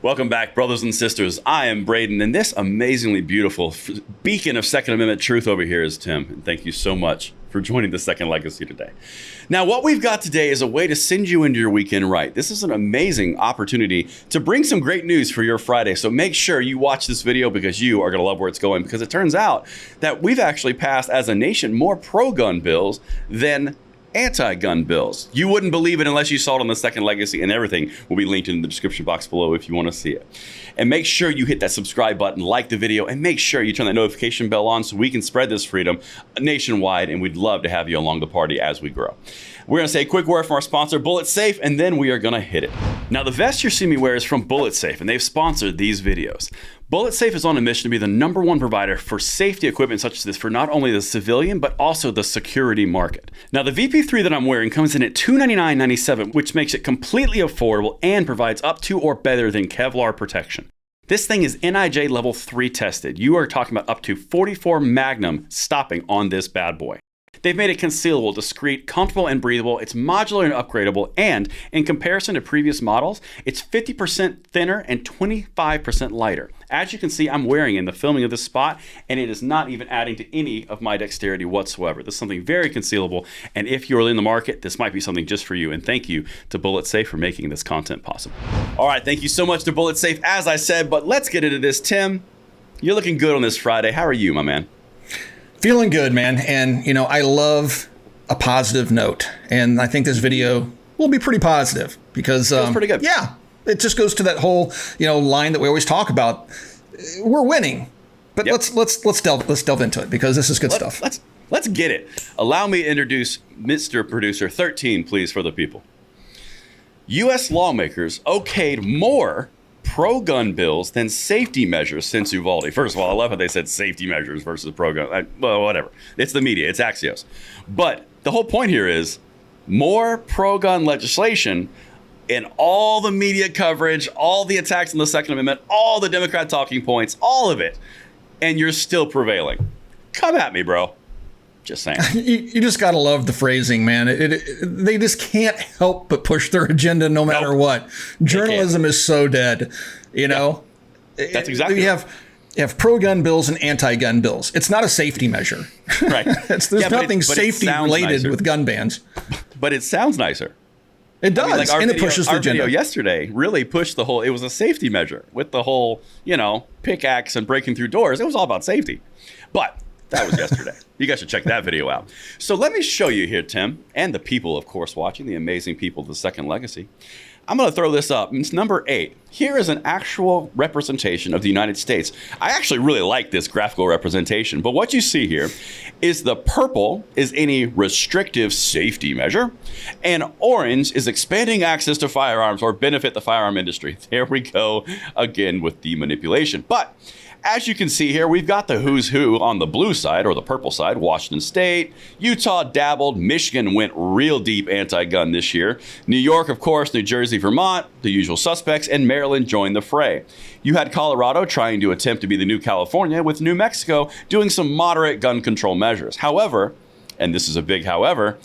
Welcome back, brothers and sisters. I am Braden, and this amazingly beautiful beacon of Second Amendment truth over here is Tim. And thank you so much for joining the Second Legacy today. Now, what we've got today is a way to send you into your weekend right. This is an amazing opportunity to bring some great news for your Friday. So make sure you watch this video because you are going to love where it's going, because it turns out that we've actually passed as a nation more pro-gun bills than anti-gun bills. You wouldn't believe it unless you saw it on the Second Legacy, and everything will be linked in the description box below if you want to see it. And make sure you hit that subscribe button, like the video, and make sure you turn that notification bell on so we can spread this freedom nationwide, and we'd love to have you along the party as we grow. We're going to say a quick word from our sponsor, Bullet Safe, and then we are going to hit it. Now, the vest you're seeing me wear is from Bullet Safe, and they've sponsored these videos. Bullet Safe is on a mission to be the #1 provider for safety equipment such as this for not only the civilian, but also the security market. Now, the VP3 that I'm wearing comes in at $299.97, which makes it completely affordable and provides up to or better than Kevlar protection. This thing is NIJ level 3 tested. You are talking about up to 44 Magnum stopping on this bad boy. They've made it concealable, discreet, comfortable, and breathable. It's modular and upgradable, and in comparison to previous models, it's 50% thinner and 25% lighter. As you can see, I'm wearing it in the filming of this spot, and it is not even adding to any of my dexterity whatsoever. This is something very concealable, and if you're in the market, this might be something just for you. And thank you to Bullet Safe for making this content possible. All right, thank you so much to Bullet Safe, as I said, but let's get into this. Tim, you're looking good on this Friday. How are you, my man? Feeling good, man. And, you know, I love a positive note. And I think this video will be pretty positive because Feels pretty good. Yeah, it just goes to that whole, line that we always talk about. We're winning. But Yep. let's delve into it because this is good stuff. Let's get it. Allow me to introduce Mr. Producer 13, please, for the people. U.S. lawmakers okayed more pro-gun bills than safety measures since Uvalde. First of all, I love how they said safety measures versus pro-gun. Well, whatever. It's the media. It's Axios. But the whole point here is more pro-gun legislation in all the media coverage, all the attacks on the Second Amendment, all the Democrat talking points, all of it, and you're still prevailing. Come at me, bro. Just saying. You just got to love the phrasing, man. They just can't help but push their agenda no matter what. Journalism is so dead, know. That's exactly You have pro-gun bills and anti-gun bills. It's not a safety measure. Right. There's nothing safety related with gun bans. But it sounds nicer. It does, and it pushes the agenda. Our video yesterday really pushed the whole, it was a safety measure with the whole, pickaxe and breaking through doors. It was all about safety. But that was yesterday. You guys should check that video out. So let me show you here, Tim, and the people, of course, watching, the amazing people of the Second Legacy. I'm going to throw this up. It's number 8. Here is an actual representation of the United States. I actually really like this graphical representation, but what you see here is the purple is any restrictive safety measure, and orange is expanding access to firearms or benefit the firearm industry. There we go again with the manipulation. But as you can see here, we've got the who's who on the blue side, or the purple side. Washington State, Utah dabbled, Michigan went real deep anti-gun this year. New York, of course, New Jersey, Vermont, the usual suspects, and Maryland joined the fray. You had Colorado trying to attempt to be the new California, with New Mexico doing some moderate gun control measures. However, and this is a big however,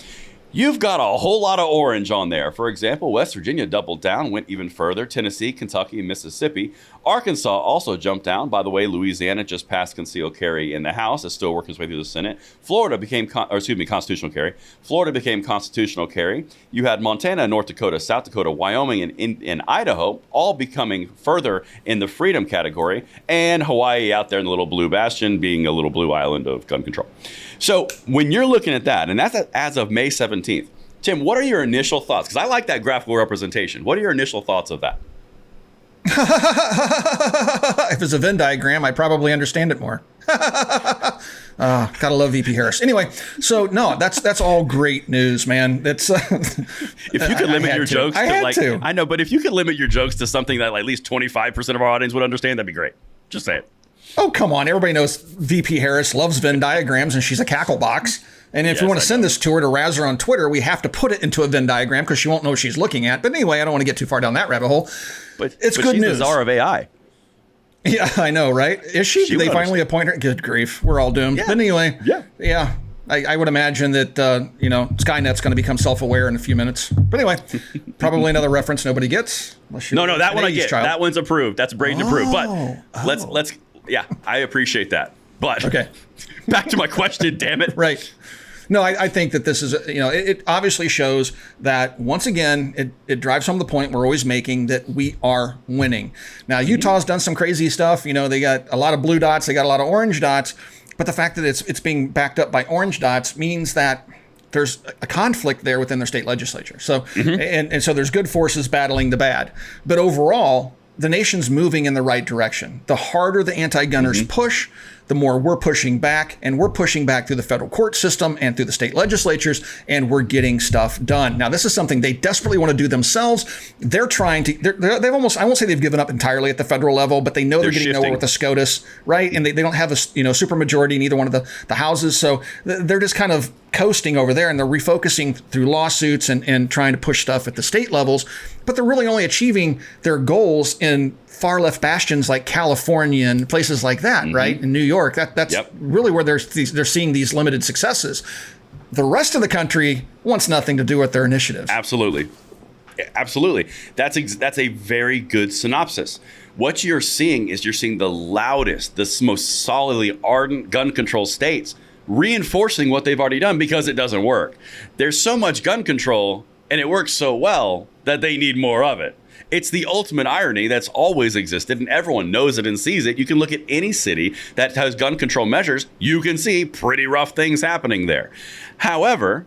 you've got a whole lot of orange on there. For example, West Virginia doubled down, went even further. Tennessee, Kentucky, and Mississippi. Arkansas also jumped down. By the way, Louisiana just passed concealed carry in the House. It's still working its way through the Senate. Florida became, constitutional carry. Florida became constitutional carry. You had Montana, North Dakota, South Dakota, Wyoming, and Idaho all becoming further in the freedom category. And Hawaii out there in the little blue bastion being a little blue island of gun control. So when you're looking at that, and that's as of May 17th, Tim, what are your initial thoughts? Because I like that graphical representation. What are your initial thoughts of that? If it's a Venn diagram, I probably understand it more. Gotta love VP Harris. Anyway, so no, that's all great news, man. That's if you could limit your jokes to I know, but if you could limit your jokes to something that at least 25% of our audience would understand, that'd be great. Just say it. Oh, come on. Everybody knows VP Harris loves Venn diagrams and she's a cackle box. And if we want to send this to her to razz her on Twitter, we have to put it into a Venn diagram because she won't know what she's looking at. But anyway, I don't want to get too far down that rabbit hole. But it's good news. She's the czar of AI. Yeah, I know, right? Is she? Did they finally appoint her? Good grief. We're all doomed. Yeah. But anyway, yeah. I would imagine that, Skynet's going to become self-aware in a few minutes. But anyway, probably another reference nobody gets. No, that one I get. Child. That one's approved. That's Braden approved. But let's, I appreciate that. But okay, back to my question, damn it. Right. No, I think that this is, it obviously shows that, once again, it drives home the point we're always making, that we are winning. Now, Utah's done some crazy stuff. They got a lot of blue dots. They got a lot of orange dots. But the fact that it's being backed up by orange dots means that there's a conflict there within their state legislature. So, and so there's good forces battling the bad. But overall, the nation's moving in the right direction. The harder the anti-gunners push, the more we're pushing back, and we're pushing back through the federal court system and through the state legislatures, and we're getting stuff done. Now, this is something they desperately want to do themselves. They're trying to, they've almost, I won't say they've given up entirely at the federal level, but they know they're getting nowhere with the SCOTUS, right? And they don't have a super majority in either one of the houses. So they're just kind of coasting over there, and they're refocusing through lawsuits and trying to push stuff at the state levels. But they're really only achieving their goals in far left bastions like California and places like that, right? In New York, that's really where they're seeing these limited successes. The rest of the country wants nothing to do with their initiatives. Absolutely. That's a very good synopsis. What you're seeing is the loudest, the most solidly ardent gun control states reinforcing what they've already done because it doesn't work. There's so much gun control and it works so well that they need more of it. It's the ultimate irony that's always existed, and everyone knows it and sees it. You can look at any city that has gun control measures. You can see pretty rough things happening there. However,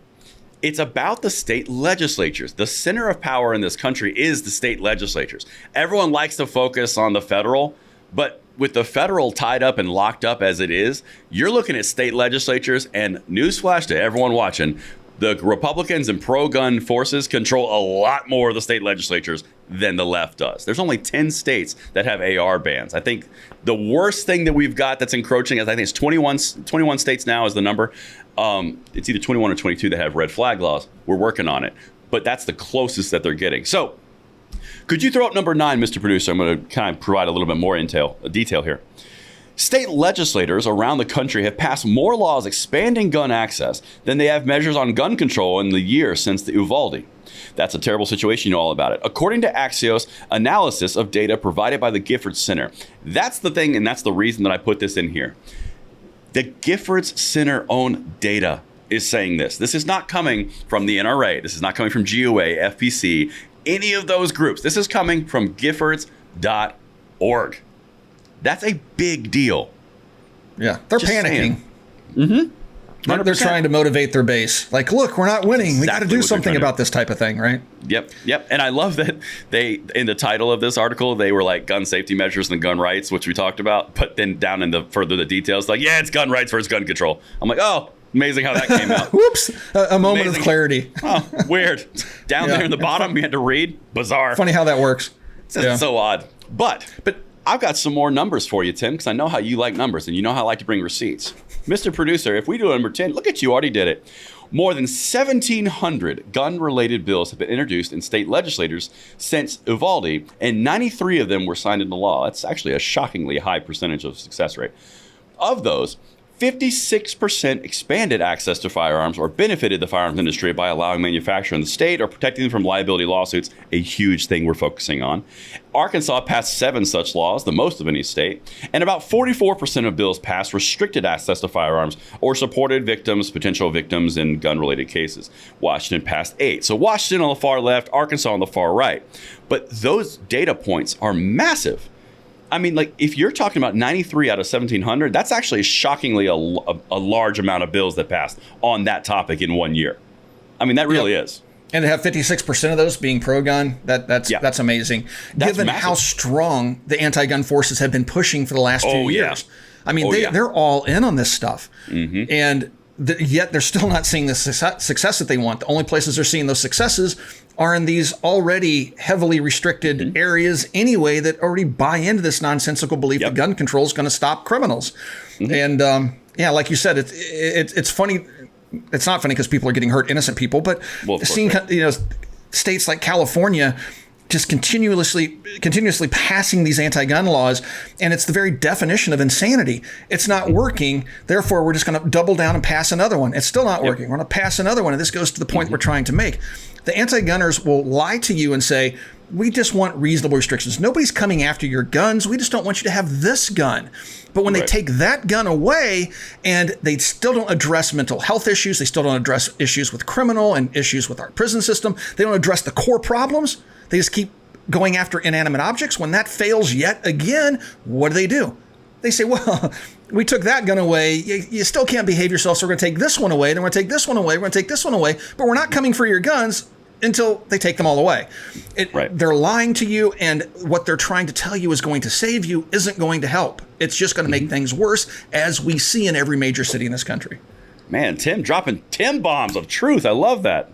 it's about the state legislatures. The center of power in this country is the state legislatures. Everyone likes to focus on the federal, but with the federal tied up and locked up as it is, you're looking at state legislatures, and newsflash to everyone watching, the Republicans and pro-gun forces control a lot more of the state legislatures than the left does. There's only 10 states that have AR bans. I think the worst thing that we've got that's encroaching, I think it's 21 states now is the number. It's either 21 or 22 that have red flag laws. We're working on it. But that's the closest that they're getting. So could you throw up number 9, Mr. Producer? I'm going to kind of provide a little bit more detail here. State legislators around the country have passed more laws expanding gun access than they have measures on gun control in the year since the Uvalde. That's a terrible situation, you know all about it. According to Axios analysis of data provided by the Giffords Center. That's the thing, and that's the reason that I put this in here. The Giffords Center own data is saying this. This is not coming from the NRA. This is not coming from GOA, FPC, any of those groups. This is coming from Giffords.org. That's a big deal. Yeah, they're just panicking. They're trying to motivate their base. Like, look, we're not winning. We got to do something about this type of thing, right? Yep. And I love that they, in the title of this article, they were like gun safety measures and gun rights, which we talked about. But then down in the details, like, yeah, it's gun rights versus gun control. I'm like, oh, amazing how that came out. Whoops. A moment of clarity. Oh, weird. Down there in the bottom, you had to read. Bizarre. Funny how that works. It's so odd. But I've got some more numbers for you, Tim, because I know how you like numbers and you know how I like to bring receipts. Mr. Producer, if we do number 10, look at you, already did it. More than 1,700 gun-related bills have been introduced in state legislators since Uvalde, and 93 of them were signed into law. That's actually a shockingly high percentage of success rate. Of those, 56% expanded access to firearms or benefited the firearms industry by allowing manufacture in the state or protecting them from liability lawsuits, a huge thing we're focusing on. Arkansas passed 7 such laws, the most of any state, and about 44% of bills passed restricted access to firearms or supported potential victims in gun-related cases. Washington passed 8. So Washington on the far left, Arkansas on the far right. But those data points are massive. I mean, like, if you're talking about 93 out of 1,700, that's actually shockingly a large amount of bills that passed on that topic in 1 year. I mean, that really is. And to have 56% of those being pro-gun, that's amazing. Given how strong the anti-gun forces have been pushing for the last few years. I mean, they're all in on this stuff. And yet they're still not seeing the success that they want. The only places they're seeing those successes are in these already heavily restricted areas anyway that already buy into this nonsensical belief that gun control is going to stop criminals. And like you said, it's funny. It's not funny because people are getting hurt, innocent people, but seeing states like California just continuously passing these anti-gun laws, and it's the very definition of insanity. It's not working, therefore we're just going to double down and pass another one. It's still not working. We're going to pass another one, and this goes to the point we're trying to make. The anti-gunners will lie to you and say, we just want reasonable restrictions. Nobody's coming after your guns. We just don't want you to have this gun. But when they take that gun away and they still don't address mental health issues, they still don't address issues with criminal and issues with our prison system, they don't address the core problems. They just keep going after inanimate objects. When that fails yet again, what do? They say, well, we took that gun away. You still can't behave yourself, so we're going to take this one away. Then we're going to take this one away. We're going to take this one away. But we're not coming for your guns until they take them all away. They're lying to you, and what they're trying to tell you is going to save you isn't going to help. It's just going to make things worse, as we see in every major city in this country. Man, Tim dropping Tim bombs of truth. I love that.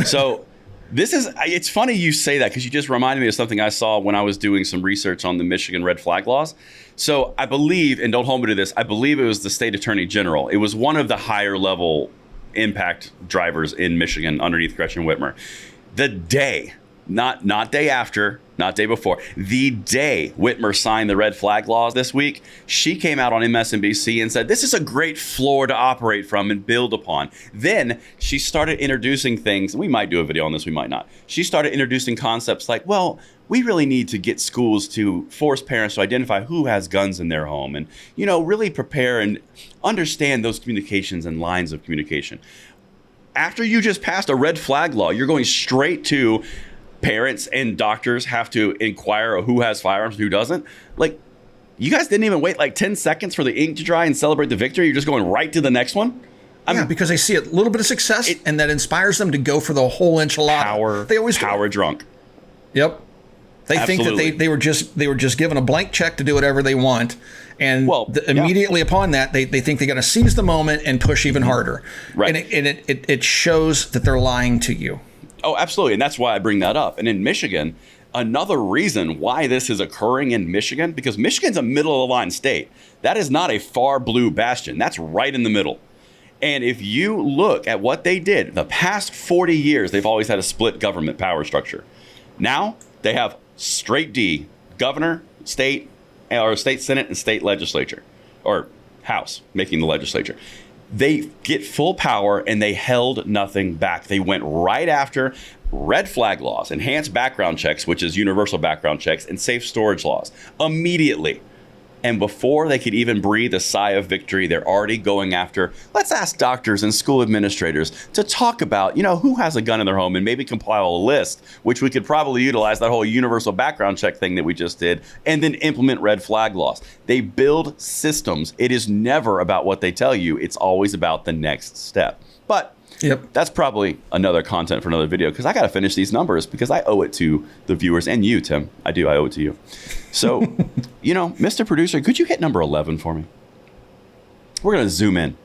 So it's funny you say that, because you just reminded me of something I saw when I was doing some research on the Michigan red flag laws. So I believe, and don't hold me to this, I believe it was the state attorney general. It was one of the higher level impact drivers in Michigan underneath Gretchen Whitmer. The day, not day after, not day before, the day Whitmer signed the red flag laws this week, she came out on MSNBC and said, this is a great floor to operate from and build upon. Then she started introducing things. We might do a video on this, we might not. She started introducing concepts like, well, we really need to get schools to force parents to identify who has guns in their home and, really prepare and understand those communications and lines of communication. After you just passed a red flag law, you're going straight to parents and doctors have to inquire who has firearms and who doesn't. Like, you guys didn't even wait like 10 seconds for the ink to dry and celebrate the victory. You're just going right to the next one. Because they see a little bit of success and that inspires them to go for the whole enchilada. They always power drunk. Yep. They Absolutely. think that they were just given a blank check to do whatever they want, and immediately upon that they think they're going to seize the moment and push even harder. Right. And it shows that they're lying to you. Oh, absolutely, and that's why I bring that up. And in Michigan, another reason why this is occurring in Michigan, because Michigan's a middle of the line state. That is not a far blue bastion. That's right in the middle. And if you look at what they did the past 40 years, they've always had a split government power structure. Now they have straight D, governor, state senate, and state legislature, or House, making the legislature. They get full power, and they held nothing back. They went right after red flag laws, enhanced background checks, which is universal background checks, and safe storage laws immediately. And before they could even breathe a sigh of victory, they're already going after, let's ask doctors and school administrators to talk about, who has a gun in their home and maybe compile a list, which we could probably utilize that whole universal background check thing that we just did, and then implement red flag laws. They build systems. It is never about what they tell you. It's always about the next step. But that's probably another content for another video, because I got to finish these numbers because I owe it to the viewers and you, Tim. I owe it to you. So, Mr. Producer, could you hit number 11 for me? We're going to zoom in.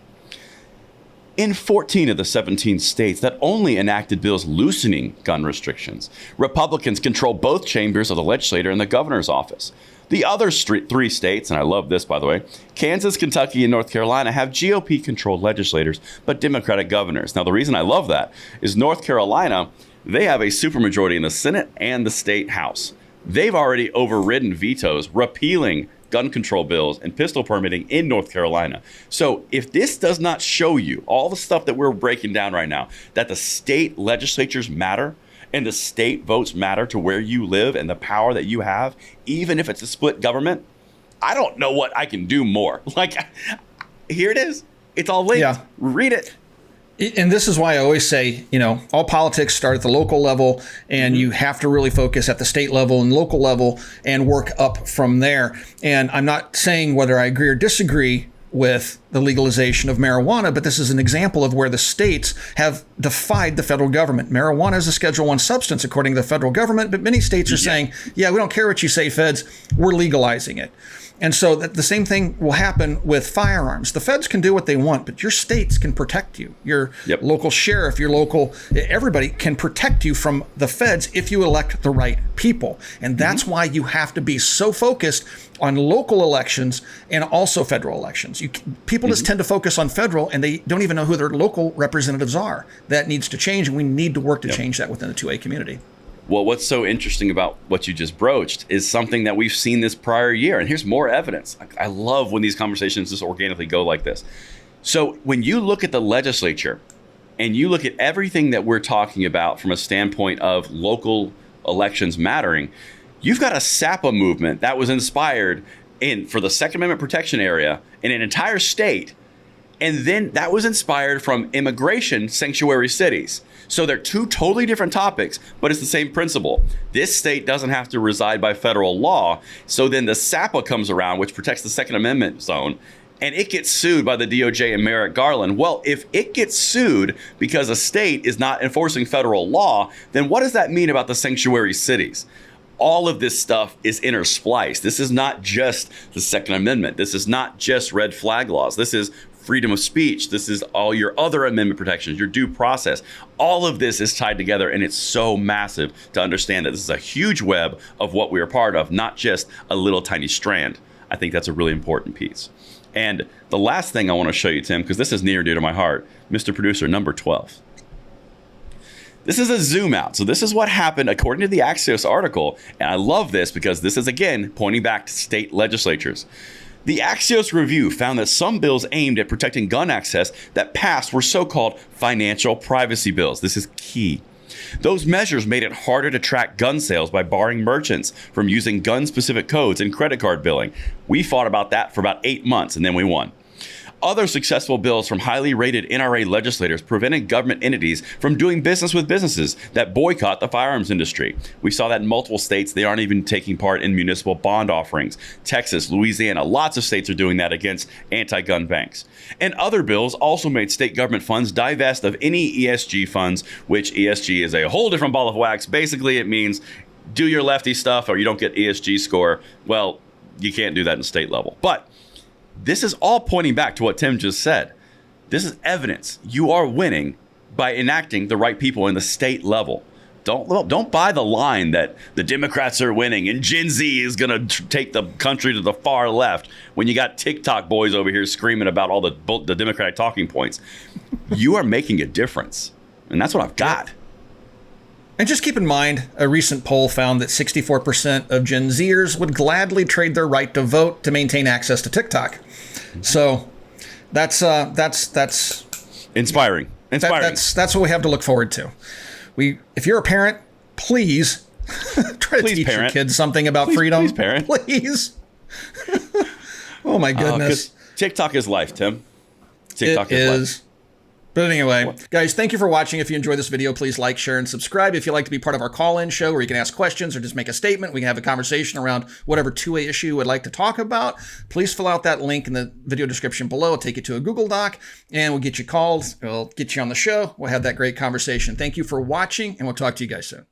In 14 of the 17 states that only enacted bills loosening gun restrictions, Republicans control both chambers of the legislature and the governor's office. The other three states, and I love this, by the way, Kansas, Kentucky, and North Carolina have GOP-controlled legislators, but Democratic governors. Now, the reason I love that is North Carolina, they have a supermajority in the Senate and the state House. They've already overridden vetoes, repealing gun control bills and pistol permitting in North Carolina. So if this does not show you all the stuff that we're breaking down right now, that the state legislatures matter, and the state votes matter to where you live and the power that you have, even if it's a split government, I don't know what I can do more. Like, here it is. It's all linked. Yeah. Read it. And this is why I always say, all politics start at the local level, and you have to really focus at the state level and local level and work up from there. And I'm not saying whether I agree or disagree with the legalization of marijuana, but this is an example of where the states have defied the federal government. Marijuana is a Schedule I substance according to the federal government, but many states are saying, we don't care what you say, feds, we're legalizing it. And so the same thing will happen with firearms. The feds can do what they want, but your states can protect you. Your local sheriff, everybody can protect you from the feds if you elect the right people. And that's why you have to be so focused on local elections and also federal elections. People just tend to focus on federal, and they don't even know who their local representatives are. That needs to change, and we need to work to change that within the 2A community. Well, what's so interesting about what you just broached is something that we've seen this prior year. And here's more evidence. I love when these conversations just organically go like this. So when you look at the legislature and you look at everything that we're talking about from a standpoint of local elections mattering, you've got a SAPA movement that was inspired for the Second Amendment protection area in an entire state. And then that was inspired from immigration sanctuary cities. So they're two totally different topics, but it's the same principle. This state doesn't have to reside by federal law. So then the SAPA comes around, which protects the Second Amendment zone, and it gets sued by the DOJ and Merrick Garland. Well, if it gets sued because a state is not enforcing federal law, then what does that mean about the sanctuary cities? All of this stuff is interspliced. This is not just the Second Amendment. This is not just red flag laws. This is freedom of speech. This is all your other amendment protections, your due process. All of this is tied together, and it's so massive to understand that this is a huge web of what we are part of, not just a little tiny strand. I think that's a really important piece. And the last thing I want to show you, Tim, because this is near and dear to my heart, Mr. Producer, number 12. This is a zoom out. So this is what happened according to the Axios article. And I love this because this is, again, pointing back to state legislatures. The Axios review found that some bills aimed at protecting gun access that passed were so-called financial privacy bills. This is key. Those measures made it harder to track gun sales by barring merchants from using gun-specific codes in credit card billing. We fought about that for about 8 months, and then we won. Other successful bills from highly rated NRA legislators prevented government entities from doing business with businesses that boycott the firearms industry. We saw that in multiple states. They aren't even taking part in municipal bond offerings. Texas, Louisiana, lots of states are doing that against anti-gun banks. And other bills also made state government funds divest of any ESG funds, which ESG is a whole different ball of wax. Basically, it means do your lefty stuff or you don't get ESG score. Well, you can't do that in state level. But this is all pointing back to what Tim just said. This is evidence you are winning by enacting the right people in the state level. Don't buy the line that the Democrats are winning and Gen Z is going to take the country to the far left when you got TikTok boys over here screaming about all the Democratic talking points. You are making a difference, and that's what I've got. And just keep in mind, a recent poll found that 64% of Gen Zers would gladly trade their right to vote to maintain access to TikTok. So that's inspiring. That's what we have to look forward to. If you're a parent, please try to teach your kids something about freedom. Please, parent. Please. Oh my goodness. TikTok is life, Tim. TikTok is life. But anyway, guys, thank you for watching. If you enjoyed this video, please like, share, and subscribe. If you'd like to be part of our call-in show where you can ask questions or just make a statement, we can have a conversation around whatever two-way issue you would like to talk about. Please fill out that link in the video description below. It'll take you to a Google Doc, and we'll get you called. We'll get you on the show. We'll have that great conversation. Thank you for watching, and we'll talk to you guys soon.